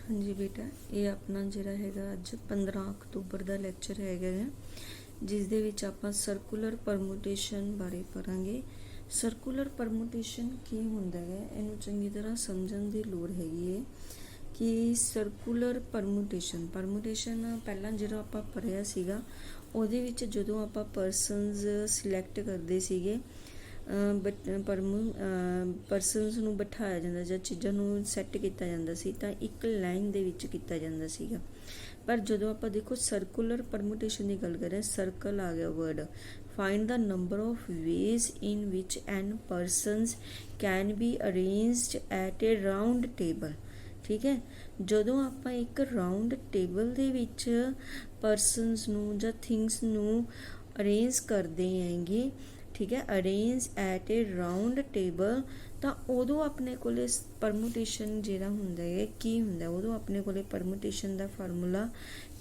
हाँ जी बेटा, ये अपना जिहड़ा हैगा अज 15 अक्तूबर का लैक्चर हैगा जिस दे विच आपां सर्कुलर परमुटेशन बारे पढ़ांगे। सर्कुलर परमुटेशन की हुंदा है, इहनूं चंगी तरह समझण दी लोड़ हैगी है कि सर्कुलर परमुटेशन पहलां जिहड़ा आपां पढ़िया सीगा ਉਹਦੇ ਵਿੱਚ ਜਦੋਂ ਆਪਾਂ ਪਰਸਨਸ ਸਿਲੈਕਟ ਕਰਦੇ ਸੀਗੇ ਪਰਸਨਸ ਨੂੰ ਬਿਠਾਇਆ ਜਾਂਦਾ ਜਾਂ ਚੀਜ਼ਾਂ ਨੂੰ ਸੈੱਟ ਕੀਤਾ ਜਾਂਦਾ ਸੀ ਤਾਂ ਇੱਕ ਲਾਈਨ ਦੇ ਵਿੱਚ ਕੀਤਾ ਜਾਂਦਾ ਸੀਗਾ। ਪਰ ਜਦੋਂ ਆਪਾਂ ਦੇਖੋ ਸਰਕੂਲਰ ਪਰਮੂਟੇਸ਼ਨ ਦੀ ਗੱਲ ਕरें, ਸਰਕਲ ਆ ਗਿਆ word, find the number of ways in which N persons can be arranged at a round table. ठीक है, ਜਦੋਂ ਆਪਾਂ ਇੱਕ ਰਾਉਂਡ ਟੇਬਲ ਦੇ ਵਿੱਚ ਪਰਸਨਸ ਨੂੰ ਜਾਂ ਥਿੰਗਸ ਨੂੰ ਅਰੇਂਜ ਕਰਦੇ ਹੈਗੇ, ਠੀਕ ਹੈ, arrange at a round table, ਤਾਂ ਉਦੋਂ ਆਪਣੇ ਕੋਲੇ ਪਰਮੂਟੇਸ਼ਨ ਜਿਹੜਾ ਹੁੰਦਾ ਹੈ ਕੀ ਹੁੰਦਾ, ਉਦੋਂ ਆਪਣੇ ਕੋਲੇ ਪਰਮੂਟੇਸ਼ਨ ਦਾ ਫਾਰਮੂਲਾ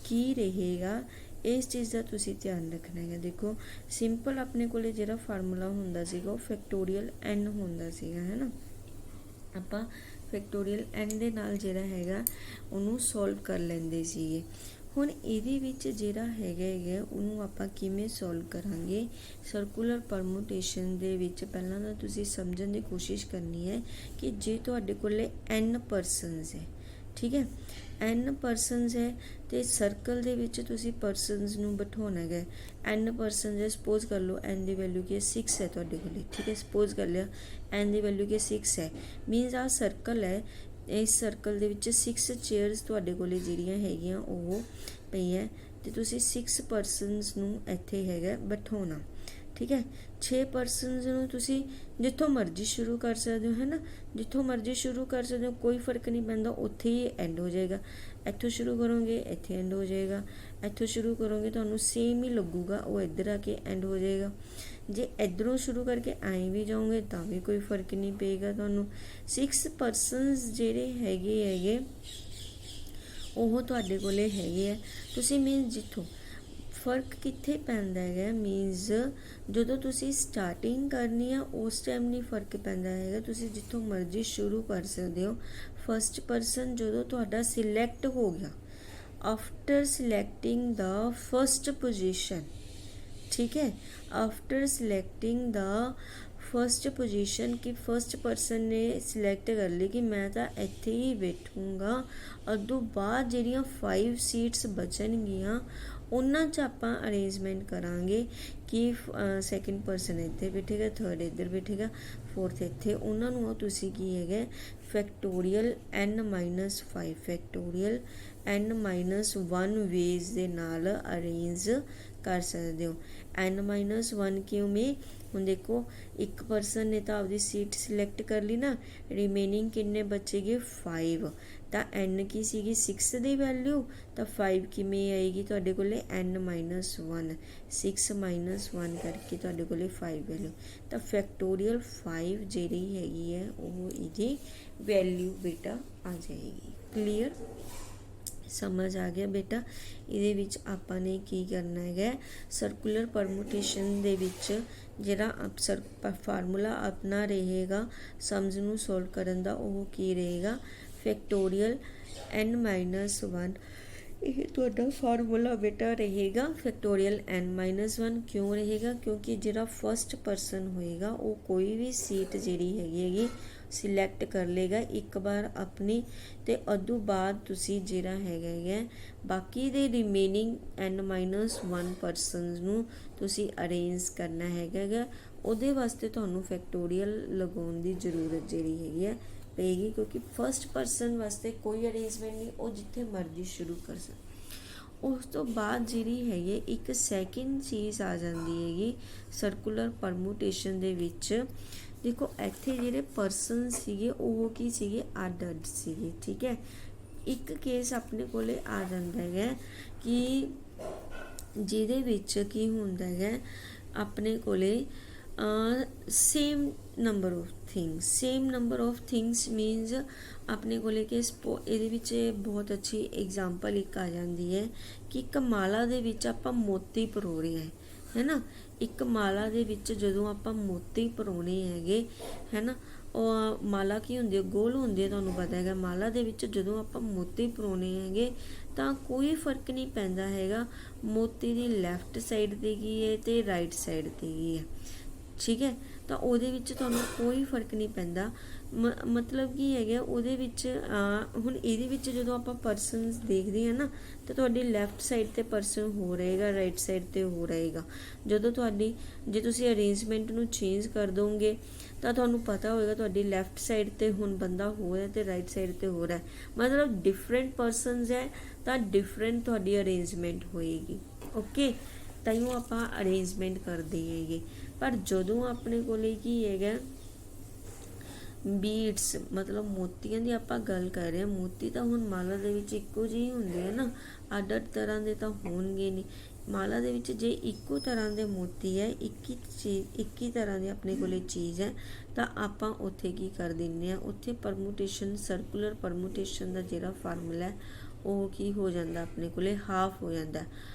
ਕੀ ਰਹੇਗਾ, ਇਸ ਚੀਜ਼ ਦਾ ਤੁਸੀਂ ਧਿਆਨ ਰੱਖਣਾ ਹੈ। ਦੇਖੋ ਸਿੰਪਲ ਆਪਣੇ ਕੋਲੇ ਜਿਹੜਾ ਫਾਰਮੂਲਾ ਹੁੰਦਾ ਸੀਗਾ ਉਹ ਫੈਕਟੋਰੀਅਲ n ਹੁੰਦਾ ਸੀਗਾ, ਹੈ ਨਾ। ਆਪਾਂ ਫੈਕਟੋਰੀਅਲ n ਦੇ ਨਾਲ ਜਿਹੜਾ ਹੈਗਾ ਉਹਨੂੰ ਸੋਲਵ ਕਰ ਲੈਂਦੇ ਸੀਗੇ। ਹੁਣ ਇਹਦੇ ਵਿੱਚ ਜਿਹੜਾ ਹੈਗਾ ਉਹਨੂੰ ਆਪਾਂ ਕਿਵੇਂ ਸੋਲਵ ਕਰਾਂਗੇ। ਸਰਕੂਲਰ ਪਰਮੂਟੇਸ਼ਨ ਦੇ ਵਿੱਚ ਪਹਿਲਾਂ ਤਾਂ ਤੁਸੀਂ ਸਮਝਣ ਦੀ ਕੋਸ਼ਿਸ਼ ਕਰਨੀ ਹੈ ਕਿ ਜੇ ਤੁਹਾਡੇ ਕੋਲੇ n ਪਰਸਨਸ ਹੈ, ਠੀਕ ਹੈ, n ਪਰਸਨਸ ਹੈ ਤੇ ਸਰਕਲ ਦੇ ਵਿੱਚ ਤੁਸੀਂ ਪਰਸਨਸ ਨੂੰ ਬਿਠਾਉਣਾ ਹੈ। n ਪਰਸਨਸ ਹੈ, ਸਪੋਜ਼ ਕਰ ਲਓ n ਦੀ ਵੈਲਿਊ ਕੀ ਹੈ 6 ਹੈ ਤੁਹਾਡੇ ਕੋਲੇ, ਠੀਕ ਹੈ, ਸਪੋਜ਼ ਕਰ ਲਿਆ n ਦੀ ਵੈਲਿਊ ਕੀ 6 ਹੈ, ਮੀਨਸ ਆ ਸਰਕਲ ਹੈ, ਇਸ ਸਰਕਲ ਦੇ ਵਿੱਚ 6 ਚੇਅਰਸ ਤੁਹਾਡੇ ਕੋਲੇ ਜਿਹੜੀਆਂ ਹੈਗੀਆਂ ਉਹ ਪਈਆਂ ਤੇ ਤੁਸੀਂ 6 ਪਰਸਨਸ ਨੂੰ ਇੱਥੇ ਹੈਗਾ ਬਿਠਾਉਣਾ, ਠੀਕ ਹੈ। 6 ਪਰਸਨਸ ਨੂੰ ਤੁਸੀਂ ਜਿੱਥੋਂ ਮਰਜ਼ੀ ਸ਼ੁਰੂ ਕਰ ਸਕਦੇ ਹੋ, ਹੈ ਨਾ, ਜਿੱਥੋਂ ਮਰਜ਼ੀ ਸ਼ੁਰੂ ਕਰ ਸਕਦੇ ਹੋ, ਕੋਈ ਫਰਕ ਨਹੀਂ ਪੈਂਦਾ, ਉੱਥੇ ਹੀ ਐਂਡ ਹੋ ਜਾਏਗਾ। ਇੱਥੋਂ ਸ਼ੁਰੂ ਕਰੋਗੇ ਇੱਥੇ ਐਂਡ ਹੋ ਜਾਏਗਾ, ਇੱਥੋਂ ਸ਼ੁਰੂ ਕਰੋਗੇ ਤੁਹਾਨੂੰ ਸੇਮ ਹੀ ਲੱਗੂਗਾ, ਉਹ ਇੱਧਰ ਆ ਕੇ ਐਂਡ ਹੋ ਜਾਏਗਾ। ਜੇ ਇੱਧਰੋਂ ਸ਼ੁਰੂ ਕਰਕੇ ਐਂ ਵੀ ਜਾਓਗੇ ਤਾਂ ਵੀ ਕੋਈ ਫਰਕ ਨਹੀਂ ਪਏਗਾ ਤੁਹਾਨੂੰ। 6 ਪਰਸਨਸ ਜਿਹੜੇ ਹੈਗੇ ਉਹ ਤੁਹਾਡੇ ਕੋਲੇ ਹੈਗੇ ਆ। ਤੁਸੀਂ ਮੀਨਸ ਜਿੱਥੋਂ ਫਰਕ ਕਿੱਥੇ ਪੈਂਦਾ ਹੈਗਾ, ਮੀਨਸ ਜਦੋਂ ਤੁਸੀਂ ਸਟਾਰਟਿੰਗ ਕਰਨੀ ਆ ਉਸ ਟਾਈਮ ਨਹੀਂ ਫਰਕ ਪੈਂਦਾ ਹੈਗਾ, ਤੁਸੀਂ ਜਿੱਥੋਂ ਮਰਜ਼ੀ ਸ਼ੁਰੂ ਕਰ ਸਕਦੇ ਹੋ। ਫਸਟ ਪਰਸਨ ਜਦੋਂ ਤੁਹਾਡਾ ਸਿਲੈਕਟ ਹੋ ਗਿਆ ਆਫਟਰ ਸਿਲੈਕਟਿੰਗ ਦਾ ਫਸਟ ਪੋਜੀਸ਼ਨ, ठीक है, आफ्टर सिलैक्टिंग द फस्ट पोजीशन कि फस्ट परसन ने सिलैक्ट कर ली कि मैं तो इत्थे ही बैठूँगा, अदों बाद जिहड़ियां 5 सीट्स बचनगियां उन्हां च आपां अरेंजमेंट करांगे कि सैकेंड परसन इत्थे बैठेगा, थर्ड इधर बैठेगा, फोर्थ इत्थे, उन्हां नूं तुसीं की हैगा फैक्टोरीअल n-5 फैक्टोरीअल n-1 वेज दे नाल अरेंज कर सकते हो। n-1 किवें, हुण देखो एक परसन ने तो आपकी सीट सिलैक्ट कर ली ना, रिमेनिंग किन्ने बचेगे 5, तो n की सीगी 6 की वैल्यू, तो 5 किवें आएगी तुहाडे कोले n-1, 6 - 1 करके तुहाडे कोले 5 वैल्यू, तो फैक्टोरीअल 5 जिहड़ी हैगी है वो इहदी वैल्यू बेटा आ जाएगी। क्लीयर, समझ आ गया बेटा। ਇਹਦੇ ਵਿੱਚ ਆਪਾਂ ਨੇ ਕੀ ਕਰਨਾ ਹੈਗਾ, ਸਰਕੂਲਰ ਪਰਮੂਟੇਸ਼ਨ ਦੇ ਵਿੱਚ ਜਿਹੜਾ ਫਾਰਮੂਲਾ ਆਪਣਾ ਰਹੇਗਾ ਸਮਝ ਨੂੰ ਸੋਲਵ ਕਰਨ ਦਾ, ਉਹ ਕੀ ਰਹੇਗਾ, ਫੈਕਟੋਰੀਅਲ n-1। ਇਹ ਤੁਹਾਡਾ ਫਾਰਮੂਲਾ ਬੇਟਾ ਰਹੇਗਾ ਫੈਕਟੋਰੀਅਲ n-1। ਕਿਉਂ ਰਹੇਗਾ, ਕਿਉਂਕਿ ਜਿਹੜਾ ਫਸਟ ਪਰਸਨ ਹੋਏਗਾ ਉਹ ਕੋਈ ਵੀ ਸੀਟ ਜਿਹੜੀ ਹੈਗੀ ਸਿਲੈਕਟ ਕਰ ਲੇਗਾ ਇੱਕ ਵਾਰ ਆਪਣੀ, ਤੇ ਉਦੋਂ ਬਾਅਦ ਤੁਸੀਂ ਜਿਹੜਾ ਹੈਗਾ ਬਾਕੀ ਦੇ ਰਿਮੇਨਿੰਗ n-1 ਪਰਸਨਸ ਨੂੰ ਤੁਸੀਂ ਅਰੇਂਜ ਕਰਨਾ ਹੈਗਾ। ਉਹਦੇ ਵਾਸਤੇ ਤੁਹਾਨੂੰ ਫੈਕਟੋਰੀਅਲ ਲਗਾਉਣ ਦੀ ਜ਼ਰੂਰਤ ਜਿਹੜੀ ਹੈਗੀ ਪਏਗੀ, ਕਿਉਂਕਿ ਫਸਟ ਪਰਸਨ ਵਾਸਤੇ ਕੋਈ ਅਰੇਂਜਮੈਂਟ ਨਹੀਂ, ਉਹ ਜਿੱਥੇ ਮਰਜ਼ੀ ਸ਼ੁਰੂ ਕਰ ਸਕਦਾ। ਉਸ ਤੋਂ ਬਾਅਦ ਜਿਹੜੀ ਹੈਗੀ ਇੱਕ ਸੈਕਿੰਡ ਚੀਜ਼ ਆ ਜਾਂਦੀ ਹੈਗੀ ਸਰਕੂਲਰ ਪਰਮੂਟੇਸ਼ਨ ਦੇ ਵਿੱਚ। देखो ਇੱਥੇ ਜਿਹੜੇ ਪਰਸਨ ਸੀਗੇ ਉਹ ਕੀ ਸੀਗੇ, ਅੱਡ ਸੀਗੇ, ਠੀਕ ਹੈ। ਇੱਕ ਕੇਸ ਆਪਣੇ ਕੋਲੇ ਆ ਜਾਂਦਾ ਹੈਗਾ ਕਿ ਜਿਹਦੇ ਵਿੱਚ ਕੀ ਹੁੰਦਾ ਹੈਗਾ ਆਪਣੇ ਕੋਲੇ same number of things means ਆਪਣੇ ਕੋਲੇ ਕਿ ਇਹਦੇ ਵਿੱਚ ਬਹੁਤ ਅੱਛੀ ਐਗਜ਼ਾਮਪਲ ਇੱਕ ਆ ਜਾਂਦੀ ਹੈ ਕਿ ਇੱਕ ਮਾਲਾ ਦੇ ਵਿੱਚ ਆਪਾਂ ਮੋਤੀ ਪਰੋ ਰਹੇ ਹਾਂ, है ना। एक माला दे विच जदों आपां मोती परोने हैगे, है ना, ਮਾਲਾ ਕੀ ਹੁੰਦੀ ਹੈ, ਗੋਲ ਹੁੰਦੀ ਹੈ, ਤੁਹਾਨੂੰ ਪਤਾ ਹੈਗਾ। ਮਾਲਾ ਦੇ ਵਿੱਚ ਜਦੋਂ ਆਪਾਂ ਮੋਤੀ ਪਰੋਣੇ ਹੈਗੇ ਤਾਂ ਕੋਈ ਫਰਕ ਨਹੀਂ ਪੈਂਦਾ ਹੈਗਾ ਮੋਤੀ ਦੀ ਲੈਫਟ ਸਾਈਡ 'ਤੇ ਕੀ ਹੈ ਅਤੇ ਰਾਈਟ ਸਾਈਡ 'ਤੇ ਕੀ ਹੈ, ਠੀਕ ਹੈ। ਤਾਂ ਉਹਦੇ ਵਿੱਚ ਤੁਹਾਨੂੰ ਕੋਈ ਫਰਕ ਨਹੀਂ ਪੈਂਦਾ। ਮਤਲਬ ਕੀ ਹੈਗਾ ਉਹਦੇ ਵਿੱਚ, ਹੁਣ ਇਹਦੇ ਵਿੱਚ ਜਦੋਂ ਆਪਾਂ ਪਰਸਨਸ ਦੇਖਦੇ ਹਾਂ ਨਾ, ਤਾਂ ਤੁਹਾਡੀ ਲੈਫਟ ਸਾਈਡ 'ਤੇ ਪਰਸਨ ਹੋ ਰਹੇਗਾ, ਰਾਈਟ ਸਾਈਡ 'ਤੇ ਹੋ ਰਹੇਗਾ। ਜਦੋਂ ਜੇ ਤੁਸੀਂ ਅਰੇਂਜਮੈਂਟ ਨੂੰ ਚੇਂਜ ਕਰ ਦੋਗੇ ਤਾਂ ਤੁਹਾਨੂੰ ਪਤਾ ਹੋਏਗਾ ਤੁਹਾਡੀ ਲੈਫਟ ਸਾਈਡ 'ਤੇ ਹੁਣ ਬੰਦਾ ਹੋ ਰਿਹਾ ਅਤੇ ਰਾਈਟ ਸਾਈਡ 'ਤੇ ਹੋ ਰਿਹਾ, ਮਤਲਬ ਡਿਫਰੈਂਟ ਪਰਸਨਸ ਹੈ ਤਾਂ ਡਿਫਰੈਂਟ ਤੁਹਾਡੀ ਅਰੇਂਜਮੈਂਟ ਹੋਏਗੀ। ਓਕੇ, ਤਾਂਹੀਓ ਆਪਾਂ ਅਰੇਂਜਮੈਂਟ ਕਰਦੇ ਹੈਗੇ। ਪਰ ਜਦੋਂ ਆਪਣੇ ਕੋਲੇ ਕੀ ਹੈਗਾ ਬੀਡਸ, ਮਤਲਬ ਮੋਤੀਆਂ ਦੀ ਆਪਾਂ ਗੱਲ ਕਰ ਰਹੇ ਹਾਂ। ਮੋਤੀ ਤਾਂ ਹੁਣ ਮਾਲਾ ਦੇ ਵਿੱਚ ਇੱਕੋ ਜਿਹੇ ਹੁੰਦੇ ਆ ਨਾ, ਅੱਡ ਅੱਡ ਤਰ੍ਹਾਂ ਦੇ ਤਾਂ ਹੋਣਗੇ ਨਹੀਂ। ਮਾਲਾ ਦੇ ਵਿੱਚ ਜੇ ਇੱਕੋ ਤਰ੍ਹਾਂ ਦੇ ਮੋਤੀ ਹੈ, ਇੱਕ ਹੀ ਤਰ੍ਹਾਂ ਦੀ ਆਪਣੇ ਕੋਲੇ ਚੀਜ਼ ਹੈ, ਤਾਂ ਆਪਾਂ ਉੱਥੇ ਕੀ ਕਰ ਦਿੰਦੇ ਹਾਂ, ਉੱਥੇ ਪਰਮੂਟੇਸ਼ਨ, ਸਰਕੂਲਰ ਪਰਮੂਟੇਸ਼ਨ ਦਾ ਜਿਹੜਾ ਫਾਰਮੂਲਾ ਹੈ ਉਹ ਕੀ ਹੋ ਜਾਂਦਾ ਆਪਣੇ ਕੋਲੇ, ਹਾਫ ਹੋ ਜਾਂਦਾ,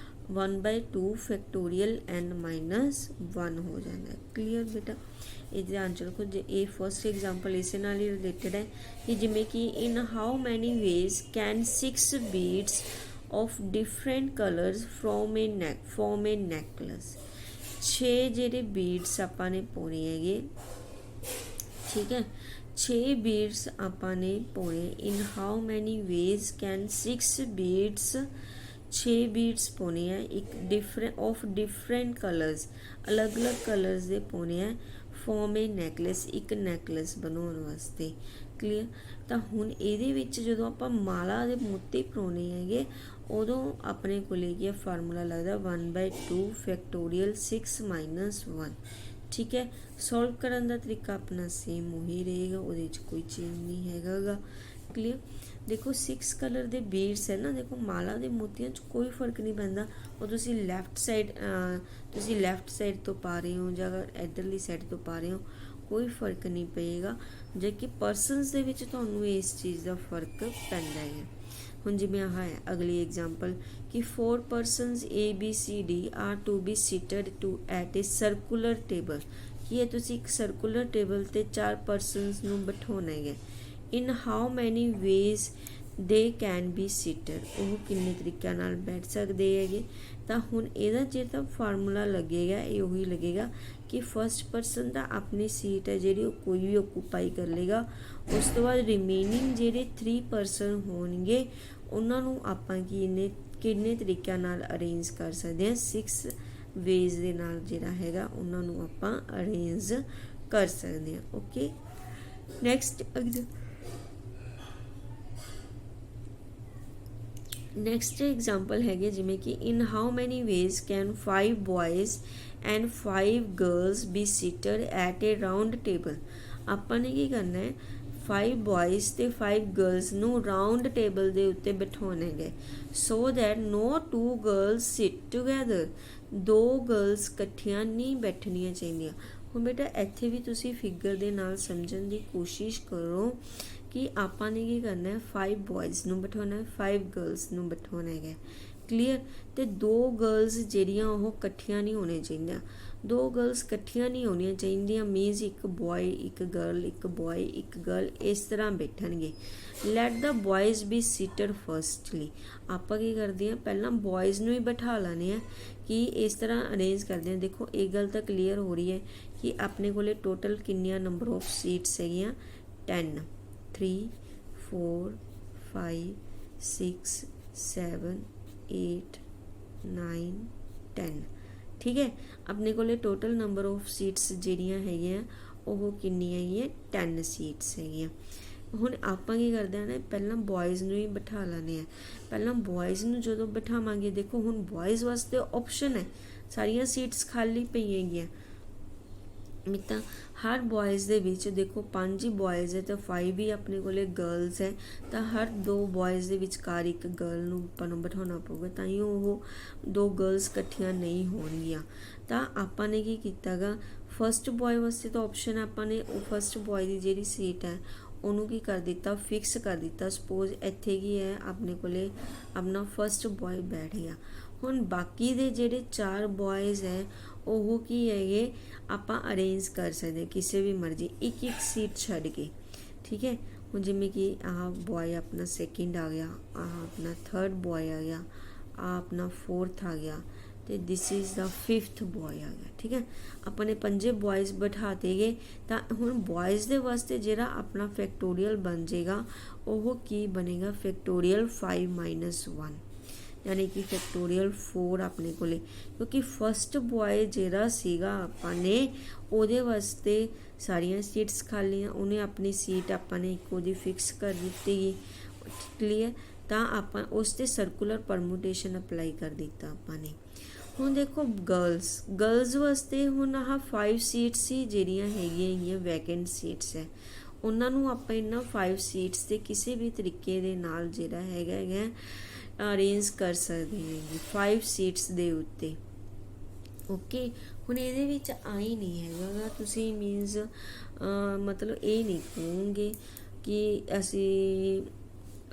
1/2 ਫੈਕਟੋਰੀਅਲ n - 1 ਹੋ ਜਾਂਦਾ। ਕਲੀਅਰ ਬੇਟਾ। ਇਹਦੇ ਆਂਸਰ ਦੇਖੋ, ਜੇ ਇਹ ਫਸਟ ਐਗਜ਼ਾਮਪਲ ਇਸੇ ਨਾਲ ਹੀ ਰਿਲੇਟਡ ਹੈ ਕਿ ਜਿਵੇਂ ਕਿ in how many ways can 6 beads of different colors from a necklace। 6 ਜਿਹੜੇ ਬੀਡਸ ਆਪਾਂ ਨੇ ਪਾਉਣੇ ਹੈਗੇ, ਠੀਕ ਹੈ। 6 ਬੀਡਸ ਆਪਾਂ ਨੇ ਪਾਉਣੇ। In how many ways can 6 beads, 6 beads ਪਾਉਣੇ ਆ, ਇੱਕ ਡਿਫਰੈਂਟ ਕਲਰਸ, ਅਲੱਗ-ਅਲੱਗ ਕਲਰਸ ਦੇ ਪਾਉਣੇ ਆ, ਫॉर्म ए ਨੈਕਲੇਸ, ਇੱਕ ਨੈਕਲੇਸ ਬਣਾਉਣ ਵਾਸਤੇ। ਕਲੀਅਰ। ਤਾਂ ਹੁਣ ਇਹਦੇ ਵਿੱਚ ਜਦੋਂ ਆਪਾਂ ਮਾਲਾ ਦੇ ਮੋਤੀ ਪਰੋਣੇ ਹੈਗੇ ਉਦੋਂ ਆਪਣੇ ਕੋਲੇ ਕੀ ਫਾਰਮੂਲਾ ਲੱਗਦਾ 1/2 ਫੈਕਟੋਰੀਅਲ 6 - 1, ਠੀਕ ਹੈ। ਸੋਲਵ ਕਰਨ ਦਾ ਤਰੀਕਾ ਆਪਣਾ ਸੇਮ ਉਹੀ ਰਹੇਗਾ, ਉਹਦੇ ਵਿੱਚ ਕੋਈ ਚੇਂਜ ਨਹੀਂ ਹੈਗਾ ਗਾ। ਕਲੀਅਰ। ਦੇਖੋ 6 ਕਲਰ ਦੇ ਬੀਡਸ ਹੈ ਨਾ, ਦੇਖੋ ਮਾਲਾ ਦੇ ਮੋਤੀਆਂ 'ਚ ਕੋਈ ਫਰਕ ਨਹੀਂ ਪੈਂਦਾ, ਉਹ ਤੁਸੀਂ ਲੈਫਟ ਸਾਈਡ ਤੋਂ ਪਾ ਰਹੇ ਹੋ ਜਾਂ ਇੱਧਰਲੀ ਸਾਈਡ ਤੋਂ ਪਾ ਰਹੇ ਹੋ, ਕੋਈ ਫਰਕ ਨਹੀਂ ਪਏਗਾ। ਜੇ ਕਿ ਪਰਸਨਸ ਦੇ ਵਿੱਚ ਤੁਹਾਨੂੰ ਇਸ ਚੀਜ਼ ਦਾ ਫਰਕ ਪੈਂਦਾ ਹੈ। ਹੁਣ ਜਿਵੇਂ ਆਹ ਹੈ ਅਗਲੀ ਐਗਜ਼ਾਮਪਲ ਕਿ 4 persons ABCD are to be seated at a circular table। ਕੀ ਹੈ, ਤੁਸੀਂ ਇੱਕ ਸਰਕੂਲਰ ਟੇਬਲ 'ਤੇ 4 ਪਰਸਨਸ ਨੂੰ ਬਿਠਾਉਣਾ ਹੈ। In how many ways they can be seated, ਉਹ ਕਿੰਨੇ ਤਰੀਕਿਆਂ ਨਾਲ ਬੈਠ ਸਕਦੇ ਹੈਗੇ। ਤਾਂ ਹੁਣ ਇਹਦਾ ਜਿਹੜਾ ਫਾਰਮੂਲਾ ਲੱਗੇਗਾ ਇਹ ਉਹੀ ਲੱਗੇਗਾ ਕਿ ਫਸਟ ਪਰਸਨ ਦਾ ਆਪਣੀ ਸੀਟ ਹੈ ਜਿਹੜੀ ਉਹ ਕੋਈ ਵੀ ਓਕੂਪਾਈ ਕਰ ਲੇਗਾ। ਉਸ ਤੋਂ ਬਾਅਦ ਰਿਮੇਨਿੰਗ ਜਿਹੜੇ 3 ਪਰਸਨ ਹੋਣਗੇ ਉਹਨਾਂ ਨੂੰ ਆਪਾਂ ਕਿੰਨੇ ਤਰੀਕਿਆਂ ਨਾਲ ਅਰੇਂਜ ਕਰ ਸਕਦੇ ਹਾਂ, 6 ਵੇਜ਼ ਦੇ ਨਾਲ ਜਿਹੜਾ ਹੈਗਾ ਉਹਨਾਂ ਨੂੰ ਆਪਾਂ ਅਰੇਂਜ ਕਰ ਸਕਦੇ ਹਾਂ। ਓਕੇ, ਨੈਕਸਟ ਐਗਜ਼ਾਮਪਲ ਹੈਗੇ ਜਿਵੇਂ ਕਿ in how many ways can 5 boys and 5 girls be seated at a round table। ਆਪਾਂ ਨੇ ਕੀ ਕਰਨਾ ਹੈ, 5 boys ਤੇ 5 girls ਨੂੰ ਰਾਊਂਡ ਟੇਬਲ ਦੇ ਉੱਤੇ ਬਿਠਾਉਣਾ ਹੈ, so that no 2 girls sit together। 2 girls ਇਕੱਠੀਆਂ ਨਹੀਂ ਬੈਠਣੀਆਂ ਚਾਹੀਦੀਆਂ। ਹੁਣ ਬੇਟਾ ਇੱਥੇ ਵੀ ਤੁਸੀਂ ਫਿਗਰ ਦੇ ਨਾਲ ਸਮਝਣ ਦੀ ਕੋਸ਼ਿਸ਼ ਕਰੋ ਕਿ ਆਪਾਂ ਨੇ ਕੀ ਕਰਨਾ ਹੈ, 5 boys ਨੂੰ ਬਿਠਾਉਣਾ ਹੈ, 5 girls ਨੂੰ ਬਿਠਾਉਣਾ ਹੈਗਾ। ਕਲੀਅਰ। ਤੇ 2 girls ਜਿਹੜੀਆਂ ਉਹ ਇਕੱਠੀਆਂ ਨਹੀਂ ਹੋਣੀਆਂ ਚਾਹੀਦੀਆਂ। 2 girls ਇਕੱਠੀਆਂ ਨਹੀਂ ਹੋਣੀਆਂ ਚਾਹੀਦੀਆਂ ਮੀਨਸ ਇੱਕ ਬॉय ਇੱਕ ਗਰਲ, ਇੱਕ ਬॉय ਇੱਕ ਗਰਲ, ਇਸ ਤਰ੍ਹਾਂ ਬੈਠਣਗੇ। Let the boys be seated firstly. ਆਪਾਂ ਕੀ ਕਰਦੇ ਹਾਂ, ਪਹਿਲਾਂ ਬॉयਜ਼ ਨੂੰ ਹੀ ਬਿਠਾ ਲੈਣੇ ਆ ਕਿ ਇਸ ਤਰ੍ਹਾਂ ਅਰੇਂਜ ਕਰਦੇ ਹਾਂ। ਦੇਖੋ ਇਹ ਗੱਲ ਤਾਂ ਕਲੀਅਰ ਹੋ ਰਹੀ ਹੈ ਕਿ ਆਪਣੇ ਕੋਲੇ ਟੋਟਲ ਕਿੰਨੀਆਂ ਨੰਬਰ ਆਫ ਸੀਟਸ ਹੈਗੀਆਂ, 10, 3 4 5 6 7 8 9 10, ਠੀਕ ਹੈ। ਆਪਣੇ ਕੋਲੇ ਟੋਟਲ ਨੰਬਰ ਆਫ ਸੀਟਸ ਜਿਹੜੀਆਂ ਹੈਗੀਆਂ ਉਹ ਕਿੰਨੀਆਂ ਹੈਗੀਆਂ, 10 ਸੀਟਸ ਹੈਗੀਆਂ। ਹੁਣ ਆਪਾਂ ਕੀ ਕਰਦੇ ਹਾਂ ਨਾ, ਪਹਿਲਾਂ ਬॉयਜ਼ ਨੂੰ ਹੀ ਬਿਠਾ ਲੈਂਦੇ ਹਾਂ। ਪਹਿਲਾਂ ਬॉयਜ਼ ਨੂੰ ਜਦੋਂ ਬਿਠਾਵਾਂਗੇ, ਦੇਖੋ ਹੁਣ ਬॉयਜ਼ ਵਾਸਤੇ ਆਪਸ਼ਨ ਹੈ, ਸਾਰੀਆਂ ਸੀਟਸ ਖਾਲੀ ਪਈਆਂ ਹੈਗੀਆਂ। ਤਾਂ ਹਰ ਬॉयਜ਼ ਦੇ ਵਿੱਚ ਦੇਖੋ 5 ਹੀ ਬॉयਜ਼ ਹੈ ਤਾਂ 5 ਹੀ ਆਪਣੇ ਕੋਲੇ ਗਰਲਸ ਹੈ, ਤਾਂ ਹਰ 2 ਬॉयਜ਼ ਦੇ ਵਿਚਕਾਰ ਇੱਕ ਗਰਲ ਨੂੰ ਆਪਾਂ ਨੂੰ ਬਿਠਾਉਣਾ ਪਊਗਾ, ਤਾਂ ਹੀ ਉਹ 2 ਗਰਲਸ ਇਕੱਠੀਆਂ ਨਹੀਂ ਹੋਣਗੀਆਂ। ਤਾਂ ਆਪਾਂ ਨੇ ਕੀ ਕੀਤਾ ਗਾ, ਫਸਟ ਬॉय ਵਾਸਤੇ ਤਾਂ ਆਪਸ਼ਨ ਆਪਾਂ ਨੇ ਉਹ ਫਸਟ ਬॉय ਦੀ ਜਿਹੜੀ ਸੀਟ ਹੈ ਉਹਨੂੰ ਕੀ ਕਰ ਦਿੱਤਾ, ਫਿਕਸ ਕਰ ਦਿੱਤਾ। ਸਪੋਜ਼ ਇੱਥੇ ਕੀ ਹੈ, ਆਪਣੇ ਕੋਲੇ ਆਪਣਾ ਫਸਟ ਬॉय ਬੈਠ ਗਿਆ। ਹੁਣ ਬਾਕੀ ਦੇ ਜਿਹੜੇ 4 ਬॉयਜ਼ ਹੈ ਉਹ ਕੀ ਹੈਗੇ ਆਪਾਂ ਅਰੇਂਜ ਕਰ ਸਕਦੇ ਕਿਸੇ ਵੀ ਮਰਜ਼ੀ ਇੱਕ ਇੱਕ ਸੀਟ ਛੱਡ ਕੇ। ਠੀਕ ਹੈ, ਹੁਣ ਜਿਵੇਂ ਕਿ ਆਹ ਬॉय ਆਪਣਾ ਸੈਕਿੰਡ ਆ ਗਿਆ, ਆਹ ਆਪਣਾ ਥਰਡ ਬॉय ਆ ਗਿਆ, ਆਹ ਆਪਣਾ ਫੋਰਥ ਆ ਗਿਆ ਤੇ this is the fifth boy ਆ ਗਿਆ। ਠੀਕ ਹੈ, ਆਪਾਂ ਨੇ ਪੰਜੇ ਬॉयਜ਼ ਬਿਠਾਤੇ ਗਏ ਤਾਂ ਹੁਣ ਬॉयਜ਼ ਦੇ ਵਾਸਤੇ ਜਿਹੜਾ ਆਪਣਾ ਫੈਕਟੋਰੀਅਲ ਬਣ ਜਾਏਗਾ ਉਹ ਕੀ ਬਣੇਗਾ, ਫੈਕਟੋਰੀਅਲ 5 - 1 यानी कि फैक्टोरियल 4 अपने को, क्योंकि फस्ट बॉय जिहड़ा सीगा आपां ने उहदे वास्ते सारियां सीट्स खालियां, उन्हें अपनी सीट आपां ने एक उहदी फिक्स कर दित्ती गई। क्लीयर, तां आपां उस ते सर्कुलर परमुटेशन अप्लाई कर दिता आपां ने। हुण देखो गर्ल्स वास्ते हुण आह 5 सीट्स ही जिहड़ियां हैगियां वैकेंट सीट्स है, उन्हां नूं आपां इन्हां 5 सीट्स ते किसी भी तरीके दे नाल जिहड़ा हैगा अरेंज कर सकते हैं 5 सीट्स दे उत्ते। ओके, हुण इहदे विच आई नहीं हैगा तुसीं मीनस मतलब ये नहीं कहोगे कि असी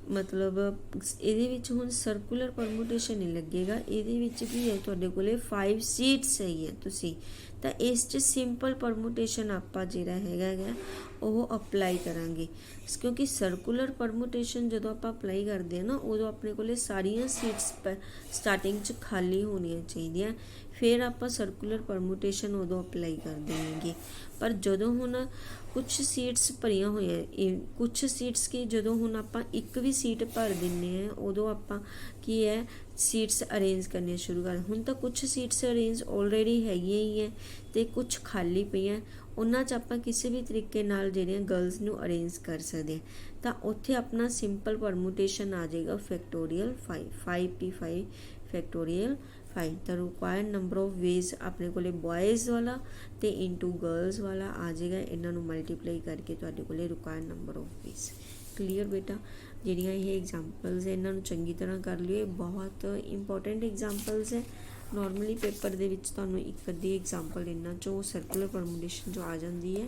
मतलब ਇਹਦੇ ਵਿੱਚ ਹੁਣ ਸਰਕੂਲਰ ਪਰਮੂਟੇਸ਼ਨ ਨਹੀਂ ਲੱਗੇਗਾ, ਇਹਦੇ ਵਿੱਚ ਵੀ ਹੈ ਤੁਹਾਡੇ ਕੋਲੇ 5 ਸੀਟਸ ਹੈਗੀਆਂ ਤੁਸੀਂ ਤਾਂ ਇਸ 'ਚ ਸਿੰਪਲ ਪਰਮੂਟੇਸ਼ਨ ਆਪਾਂ ਜਿਹੜਾ ਹੈਗਾ ਉਹ ਅਪਲਾਈ ਕਰਾਂਗੇ, ਕਿਉਂਕਿ ਸਰਕੂਲਰ ਪਰਮੂਟੇਸ਼ਨ ਜਦੋਂ ਆਪਾਂ ਅਪਲਾਈ ਕਰਦੇ ਹਾਂ ਨਾ ਉਦੋਂ ਆਪਣੇ ਕੋਲੇ ਸਾਰੀਆਂ ਸੀਟਸ ਸਟਾਰਟਿੰਗ 'ਚ ਖਾਲੀ ਹੋਣੀਆਂ ਚਾਹੀਦੀਆਂ, ਫਿਰ ਆਪਾਂ ਸਰਕੂਲਰ ਪਰਮੂਟੇਸ਼ਨ ਉਦੋਂ ਅਪਲਾਈ ਕਰ ਦੇਵਾਂਗੇ। ਪਰ ਜਦੋਂ ਹੁਣ ਕੁਛ ਸੀਟਸ ਭਰੀਆਂ ਹੋਈਆਂ, ਕੁਛ ਸੀਟਸ ਕੀ ਜਦੋਂ ਹੁਣ ਆਪਾਂ ਇੱਕ ਵੀ ਸੀਟ ਭਰ ਦਿੰਦੇ ਹਾਂ ਉਦੋਂ ਆਪਾਂ ਕੀ ਹੈ ਸੀਟਸ ਅਰੇਂਜ ਕਰਨੀਆਂ ਸ਼ੁਰੂ ਕਰ। ਹੁਣ ਤਾਂ ਕੁਛ ਸੀਟਸ ਅਰੇਂਜ ਆਲਰੇਡੀ ਹੈਗੀਆਂ ਹੀ ਹੈ ਅਤੇ ਕੁਛ ਖਾਲੀ ਪਈਆਂ, ਉਹਨਾਂ 'ਚ ਆਪਾਂ ਕਿਸੇ ਵੀ ਤਰੀਕੇ ਨਾਲ ਜਿਹੜੀਆਂ ਗਰਲਸ ਨੂੰ ਅਰੇਂਜ ਕਰ ਸਕਦੇ ਹਾਂ ਤਾਂ ਉੱਥੇ ਆਪਣਾ ਸਿੰਪਲ ਪਰਮੂਟੇਸ਼ਨ ਆ ਜਾਏਗਾ ਫੈਕਟੋਰੀਅਲ 5 ਫੈਕਟੋਰੀਅਲ 5 ਤਾਂ ਰਿਕੁਆਇਰਡ ਨੰਬਰ ਆਫ ਵੇਜ਼ ਆਪਣੇ ਕੋਲੇ ਬॉयज़ ਵਾਲਾ ਤੇ ਇਨਟੂ ਗਰਲਸ ਵਾਲਾ ਆ ਜਾਏਗਾ, ਇਹਨਾਂ ਨੂੰ ਮਲਟੀਪਲਾਈ ਕਰਕੇ ਤੁਹਾਡੇ ਕੋਲੇ required number of ways. Clear ਬੇਟਾ, ਜਿਹੜੀਆਂ ਇਹ ਐਗਜ਼ਾਮਪਲਸ ਹੈ ਇਹਨਾਂ ਨੂੰ ਚੰਗੀ ਤਰ੍ਹਾਂ ਕਰ ਲਿਓ, ਇਹ ਬਹੁਤ ਇੰਪੋਰਟੈਂਟ ਐਗਜ਼ਾਮਪਲਸ ਹੈ। ਨੋਰਮਲੀ ਪੇਪਰ ਦੇ ਵਿੱਚ ਤੁਹਾਨੂੰ ਇੱਕ ਅੱਧੀ ਐਗਜ਼ਾਮਪਲ ਇਹਨਾਂ 'ਚੋਂ ਸਰਕੂਲਰ ਪਰਮੂਟੇਸ਼ਨ 'ਚੋਂ ਆ ਜਾਂਦੀ ਹੈ।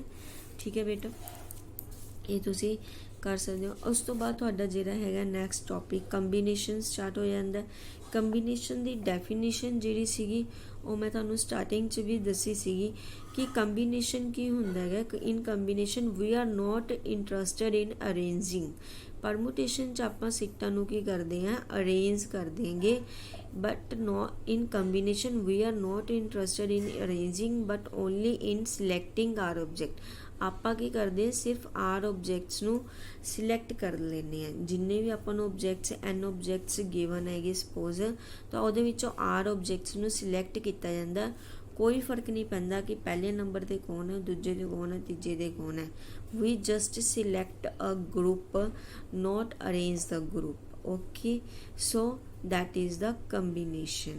ਠੀਕ ਹੈ ਬੇਟਾ, ਇਹ ਤੁਸੀਂ ਕਰ ਸਕਦੇ ਹੋ। ਉਸ ਤੋਂ ਬਾਅਦ ਤੁਹਾਡਾ ਜਿਹੜਾ ਹੈਗਾ ਨੈਕਸਟ ਟੌਪਿਕ ਕੰਬੀਨੇਸ਼ਨ ਸਟਾਰਟ ਹੋ ਜਾਂਦਾ। ਕੰਬੀਨੇਸ਼ਨ ਦੀ ਡੈਫੀਨੇਸ਼ਨ ਜਿਹੜੀ ਸੀਗੀ ਉਹ ਮੈਂ ਤੁਹਾਨੂੰ ਸਟਾਰਟਿੰਗ 'ਚ ਵੀ ਦੱਸੀ ਸੀਗੀ ਕਿ ਕੰਬੀਨੇਸ਼ਨ ਕੀ ਹੁੰਦਾ ਹੈਗਾ। In combination we are not interested in arranging. Permutation 'ਚ ਆਪਾਂ ਸੀਟਾਂ ਨੂੰ ਕੀ ਕਰਦੇ ਹਾਂ ਅਰੇਂਜ ਕਰ ਦੇਂਗੇ, but no in combination we are not interested in arranging but only in selecting r object. ਆਪਾਂ ਕੀ ਕਰਦੇ ਹਾਂ ਸਿਰਫ ਆਰ ਓਬਜੈਕਟਸ ਨੂੰ ਸਿਲੈਕਟ ਕਰ ਲੈਂਦੇ ਹਾਂ, ਜਿੰਨੇ ਵੀ ਆਪਾਂ ਨੂੰ ਓਬਜੈਕਟਸ ਐਨ ਓਬਜੈਕਟਸ ਗਿਵਨ ਹੈਗੇ ਸਪੋਜ਼ ਤਾਂ ਉਹਦੇ ਵਿੱਚੋਂ ਆਰ ਓਬਜੈਕਟਸ ਨੂੰ ਸਿਲੈਕਟ ਕੀਤਾ ਜਾਂਦਾ। ਕੋਈ ਫਰਕ ਨਹੀਂ ਪੈਂਦਾ ਕਿ ਪਹਿਲੇ ਨੰਬਰ 'ਤੇ ਕੌਣ ਹੈ, ਦੂਜੇ 'ਤੇ ਕੌਣ ਹੈ, ਤੀਜੇ 'ਤੇ ਕੌਣ ਹੈ। We just select a group, not arrange the group. Okay, so that is the combination.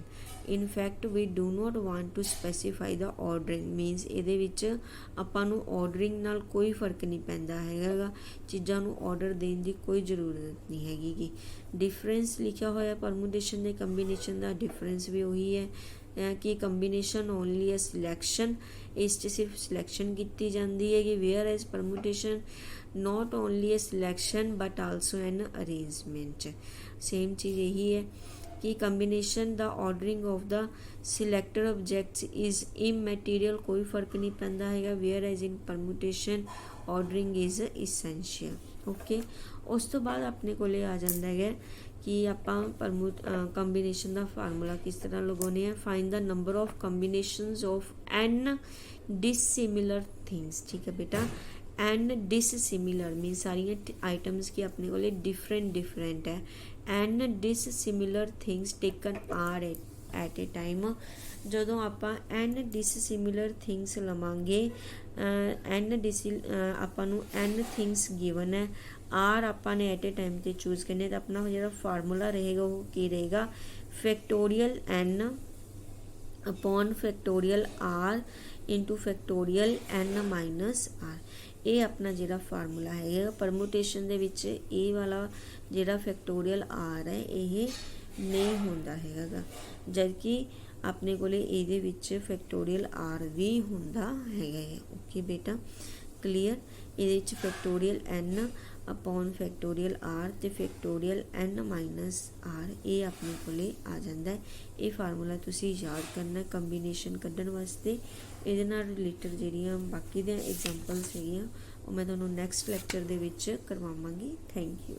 In fact we do not want to specify the ordering, means ਇਹਦੇ ਵਿੱਚ ਆਪਾਂ ਨੂੰ ordering ਨਾਲ ਕੋਈ ਫਰਕ ਨਹੀਂ ਪੈਂਦਾ ਹੈਗਾ, ਚੀਜ਼ਾਂ ਨੂੰ order ਦੇਣ ਦੀ ਕੋਈ ਜ਼ਰੂਰਤ ਨਹੀਂ ਹੈਗੀ ਗੀ। ਡਿਫਰੈਂਸ ਲਿਖਿਆ ਹੋਇਆ ਪਰਮੂਟੇਸ਼ਨ ਦੇ ਕੰਬੀਨੇਸ਼ਨ ਦਾ ਡਿਫਰੈਂਸ ਵੀ ਉਹੀ ਹੈ ਕਿ ਕੰਬੀਨੇਸ਼ਨ ਓਨਲੀ ਅ ਸਿਲੈਕਸ਼ਨ, ਇਸ 'ਚ ਸਿਰਫ ਸਿਲੈਕਸ਼ਨ ਕੀਤੀ ਜਾਂਦੀ ਹੈਗੀ, whereas permutation not only a selection but also an arrangement। Same चीज़ यही है कि combination the ordering of the selected objects is immaterial, कोई फर्क नहीं पैंदा हैगा, whereas in permutation ordering is essential। Okay, उस तो बाद अपने कोले आ जाता है कि आपां कंबीनेशन का फार्मूला किस तरह लगाने हैं। Find the number of combinations of n dissimilar things। ठीक है बेटा, एंड डिससिमिलर मीन सारिया आइटम्स की अपने को डिफरेंट है। And dissimilar things taken r at a time. ਜਦੋਂ ਆਪਾਂ n डिससिमिलर थिंग्स ਲਵਾਂਗੇ, ਆਪਾਂ ਨੂੰ n थिंग्स गिवन है, आर ਆਪਾਂ ਨੇ एट ए टाइम ਤੇ ਚੂਜ਼ ਕਰਨੇ ਤਾਂ ਆਪਣਾ ਜਿਹੜਾ ਫਾਰਮੂਲਾ ਰਹੇਗਾ ਉਹ ਕੀ ਰਹੇਗਾ, factorial n upon factorial r into factorial n minus r। ਇਹ ਆਪਣਾ ਜਿਹੜਾ ਫਾਰਮੂਲਾ ਹੈਗਾ ਪਰਮੂਟੇਸ਼ਨ ਦੇ ਵਿੱਚ ਇਹ ਵਾਲਾ ਜਿਹੜਾ ਫੈਕਟੋਰੀਅਲ r ਹੈ ਇਹ ਨਹੀਂ ਹੁੰਦਾ ਹੈਗਾ, ਜਦਕਿ ਆਪਣੇ ਕੋਲੇ ਇਹਦੇ ਵਿੱਚ ਫੈਕਟੋਰੀਅਲ r ਵੀ ਹੁੰਦਾ ਹੈਗਾ ਹੈ। ਓਕੇ ਬੇਟਾ, ਕਲੀਅਰ। ਇਹਦੇ ਵਿੱਚ factorial n upon factorial R तो फैक्टोरियल n माइनस आर, ये अपने कोले आ जाता है। ये फार्मूला तुसी याद करना कंबीनेशन कढ़न वास्ते। ये रिलेटेड जिहड़ियां बाकी दी एग्जाम्पल्स हैगियां वो मैं तुहानूं नैक्सट लैक्चर दे विच करवावांगी। Thank you.